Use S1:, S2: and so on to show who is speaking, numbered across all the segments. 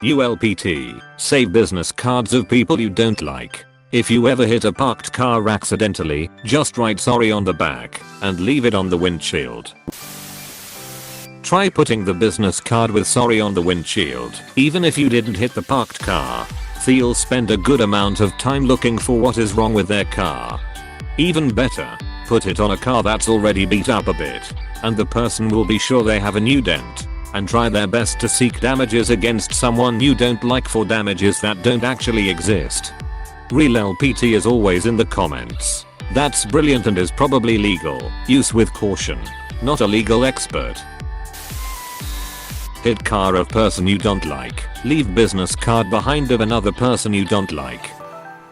S1: ULPT, save business cards of people you don't like. If you ever hit a parked car accidentally, just write sorry on the back and leave it on the windshield. Try putting the business card with sorry on the windshield, even if you didn't hit the parked car. They'll spend a good amount of time looking for what is wrong with their car. Even better, put it on a car that's already beat up a bit, and the person will be sure they have a new dent, and try their best to seek damages against someone you don't like for damages that don't actually exist. Real LPT is always in the comments. That's brilliant and is probably legal. Use with caution. Not a legal expert. Hit car of person you don't like. Leave business card behind of another person you don't like.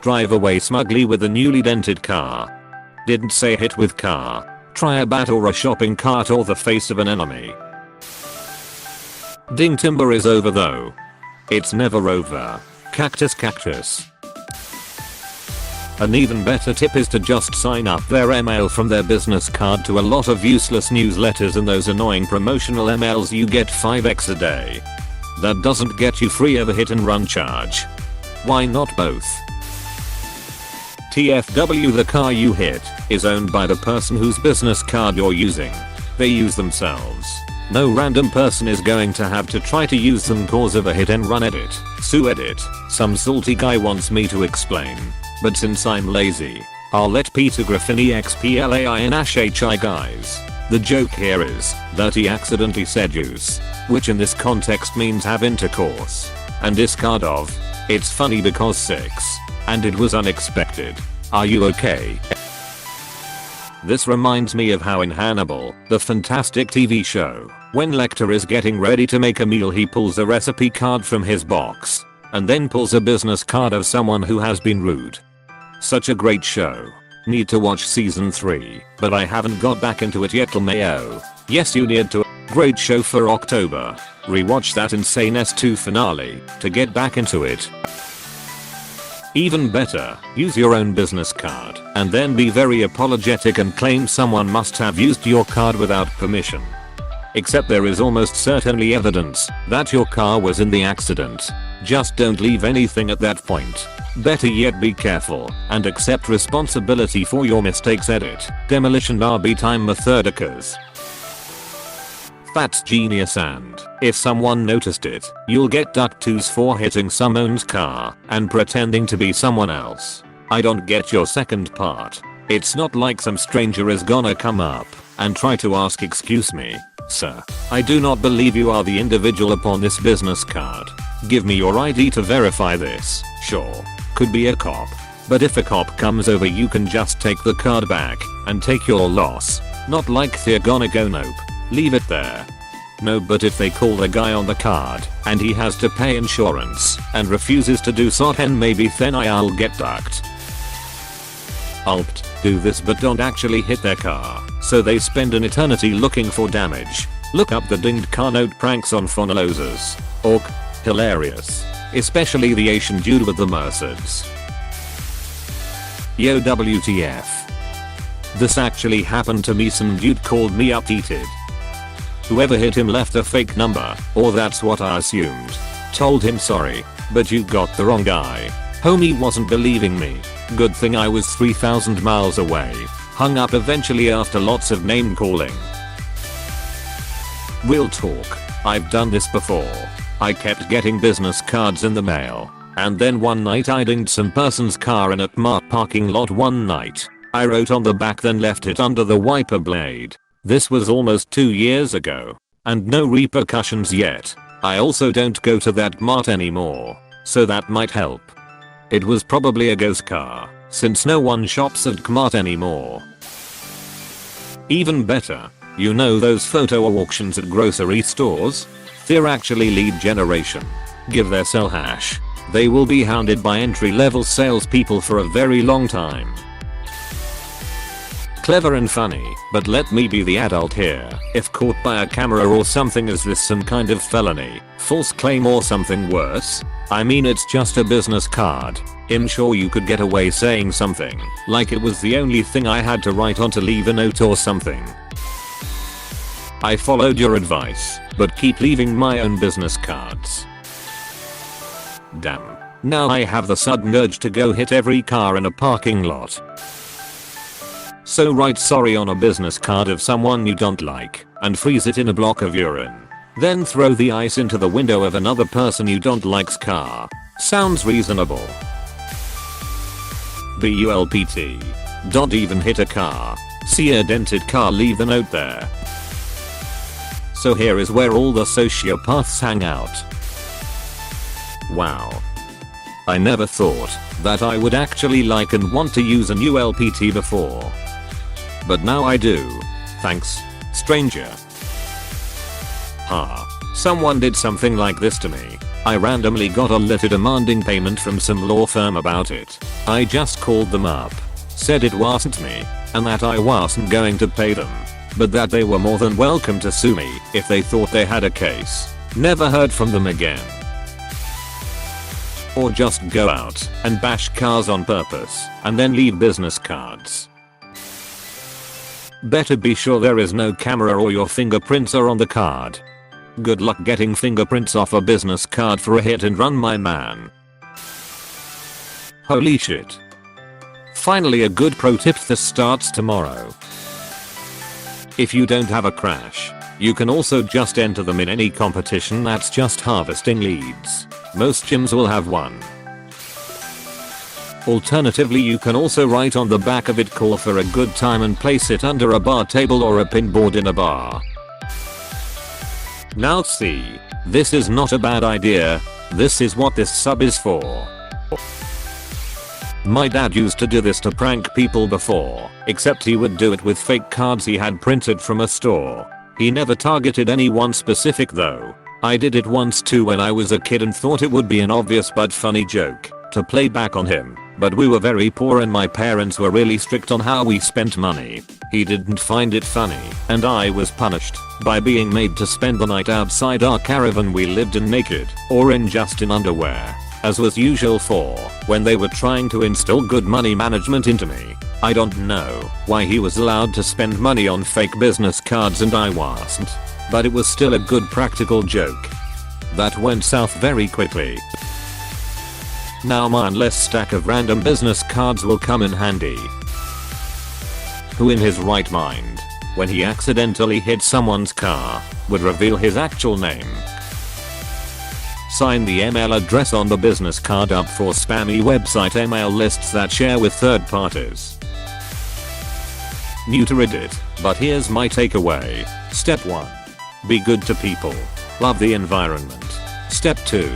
S1: Drive away smugly with a newly dented car. Didn't say hit with car. Try a bat or a shopping cart or the face of an enemy. Ding timber is over though. It's never over. Cactus. An even better tip is to just sign up their email from their business card to a lot of useless newsletters and those annoying promotional emails you get 5x a day. That doesn't get you free of a hit and run charge. Why not both? TFW, the car you hit is owned by the person whose business card you're using. They use themselves. No random person is going to have to try to use them cause of a hit and run edit. Sue edit. Some salty guy wants me to explain. But since I'm lazy, I'll let Peter Griffin explain guys. The joke here is that he accidentally said use, which in this context means have intercourse, and discard of. It's funny because 6, and it was unexpected. Are you okay? This reminds me of how in Hannibal, the fantastic TV show, when Lecter is getting ready to make a meal he pulls a recipe card from his box, and then pulls a business card of someone who has been rude. Such a great show. Need to watch season 3, but I haven't got back into it yet. Mayo. Yes, you need to. Great show for October. Rewatch that insane S2 finale to get back into it. Even better, use your own business card and then be very apologetic and claim someone must have used your card without permission. Except there is almost certainly evidence that your car was in the accident. Just don't leave anything at that point. Better yet, be careful and accept responsibility for your mistakes. Edit. Demolition RB time methodicas. That's genius, and if someone noticed it, you'll get duck twos for hitting someone's car and pretending to be someone else. I don't get your second part. It's not like some stranger is gonna come up and try to ask, excuse me, sir, I do not believe you are the individual upon this business card. Give me your ID to verify this. Sure, could be a cop. But if a cop comes over, you can just take the card back and take your loss. Not like they're gonna go nope. Leave it there. No, but if they call the guy on the card and he has to pay insurance and refuses to do so, then maybe then I'll get ducked. Alpt, do this but don't actually hit their car, so they spend an eternity looking for damage. Look up the dinged car note pranks on Phonolosers. Orc. Hilarious. Especially the Asian dude with the Mercedes. Yo, WTF. This actually happened to me. Some dude called me up heated. Whoever hit him left a fake number, or that's what I assumed. Told him sorry, but you got the wrong guy. Homie wasn't believing me. Good thing I was 3,000 miles away. Hung up eventually after lots of name calling. Real talk. I've done this before. I kept getting business cards in the mail, and then one night I dinged some person's car in a Kmart parking lot one night. I wrote on the back, then left it under the wiper blade. This was almost 2 years ago, and no repercussions yet. I also don't go to that Kmart anymore, so that might help. It was probably a ghost car, since no one shops at Kmart anymore. Even better, you know those photo auctions at grocery stores? They're actually lead generation. Give their sell hash. They will be hounded by entry-level salespeople for a very long time. Clever and funny, but let me be the adult here. If caught by a camera or something, is this some kind of felony, false claim, or something worse? I mean, it's just a business card. I'm sure you could get away saying something like it was the only thing I had to write on to leave a note or something. I followed your advice, but keep leaving my own business cards. Damn. Now I have the sudden urge to go hit every car in a parking lot. So write sorry on a business card of someone you don't like and freeze it in a block of urine. Then throw the ice into the window of another person you don't like's car. Sounds reasonable. BULPT. Don't even hit a car. See a dented car, leave a note there. So here is where all the sociopaths hang out. Wow. I never thought that I would actually like and want to use an ULPT before. But now I do. Thanks, stranger. Someone did something like this to me. I randomly got a letter demanding payment from some law firm about it. I just called them up, said it wasn't me, and that I wasn't going to pay them, but that they were more than welcome to sue me if they thought they had a case. Never heard from them again. Or just go out and bash cars on purpose and then leave business cards. Better be sure there is no camera or your fingerprints are on the card. Good luck getting fingerprints off a business card for a hit and run, my man. Holy shit. Finally a good pro tip that starts tomorrow. If you don't have a crash, you can also just enter them in any competition that's just harvesting leads. Most gyms will have one. Alternatively, you can also write on the back of it "call for a good time" and place it under a bar table or a pinboard in a bar. Now see, this is not a bad idea. This is what this sub is for. My dad used to do this to prank people before, except he would do it with fake cards he had printed from a store. He never targeted anyone specific though. I did it once too when I was a kid and thought it would be an obvious but funny joke to play back on him, but we were very poor and my parents were really strict on how we spent money. He didn't find it funny, and I was punished by being made to spend the night outside our caravan we lived in naked or in just in underwear, as was usual for when they were trying to instill good money management into me. I don't know why he was allowed to spend money on fake business cards and I wasn't, but it was still a good practical joke. That went south very quickly. Now my endless stack of random business cards will come in handy. Who in his right mind, when he accidentally hit someone's car, would reveal his actual name? Sign the email address on the business card up for spammy website email lists that share with third parties. New to Reddit, but here's my takeaway. Step 1. Be good to people. Love the environment. Step 2.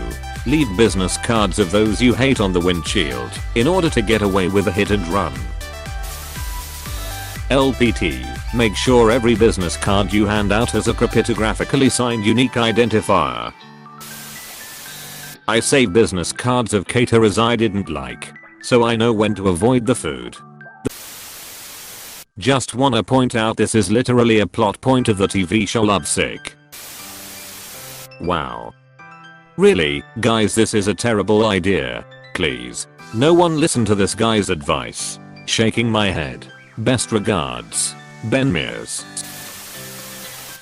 S1: Leave business cards of those you hate on the windshield in order to get away with a hit and run. LPT. Make sure every business card you hand out has a cryptographically signed unique identifier. I save business cards of caterers I didn't like, so I know when to avoid the food. Just wanna point out this is literally a plot point of the TV show Lovesick. Wow. Really, guys, this is a terrible idea. Please, no one listen to this guy's advice. Shaking my head. Best regards, Ben Mears.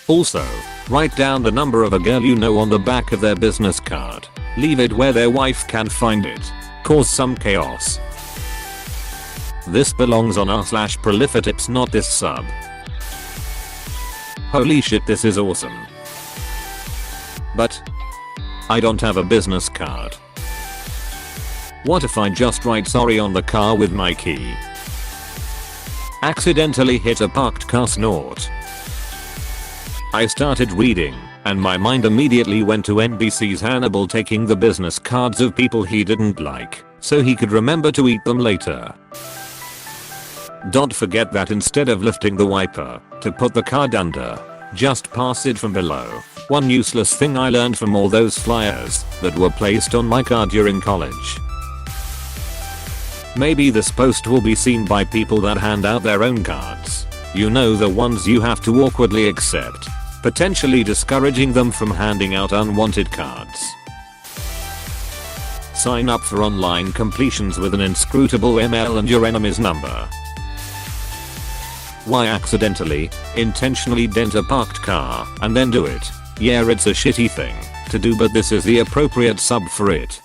S1: Also, write down the number of a girl you know on the back of their business card. Leave it where their wife can find it. Cause some chaos. This belongs on r/prolifitips, not this sub. Holy shit, this is awesome. But I don't have a business card. What if I just write sorry on the car with my key? Accidentally hit a parked car, snort. I started reading, and my mind immediately went to NBC's Hannibal taking the business cards of people he didn't like, so he could remember to eat them later. Don't forget that instead of lifting the wiper to put the card under, just pass it from below. One useless thing I learned from all those flyers that were placed on my car during college. Maybe this post will be seen by people that hand out their own cards. You know, the ones you have to awkwardly accept, potentially discouraging them from handing out unwanted cards. Sign up for online completions with an inscrutable email and your enemy's number. Why accidentally, intentionally dent a parked car and then do it? Yeah, it's a shitty thing to do, but this is the appropriate sub for it.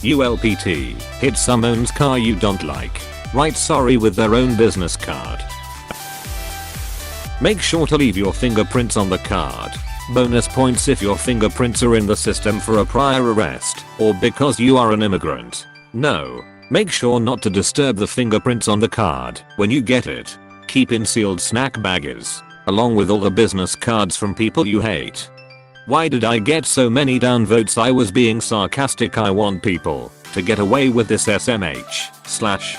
S1: ULPT. Hit someone's car you don't like. Write sorry with their own business card. Make sure to leave your fingerprints on the card. Bonus points if your fingerprints are in the system for a prior arrest or because you are an immigrant. No. Make sure not to disturb the fingerprints on the card when you get it. Keep in sealed snack bags, along with all the business cards from people you hate. Why did I get so many downvotes? I was being sarcastic. I want people to get away with this SMH/.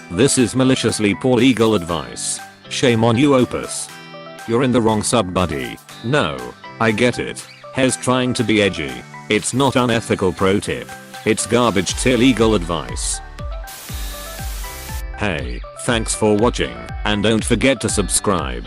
S1: This is maliciously poor legal advice. Shame on you, Opus. You're in the wrong sub, buddy. No, I get it. Hez trying to be edgy. It's not unethical, pro tip. It's garbage tier legal advice. Hey, thanks for watching, and don't forget to subscribe.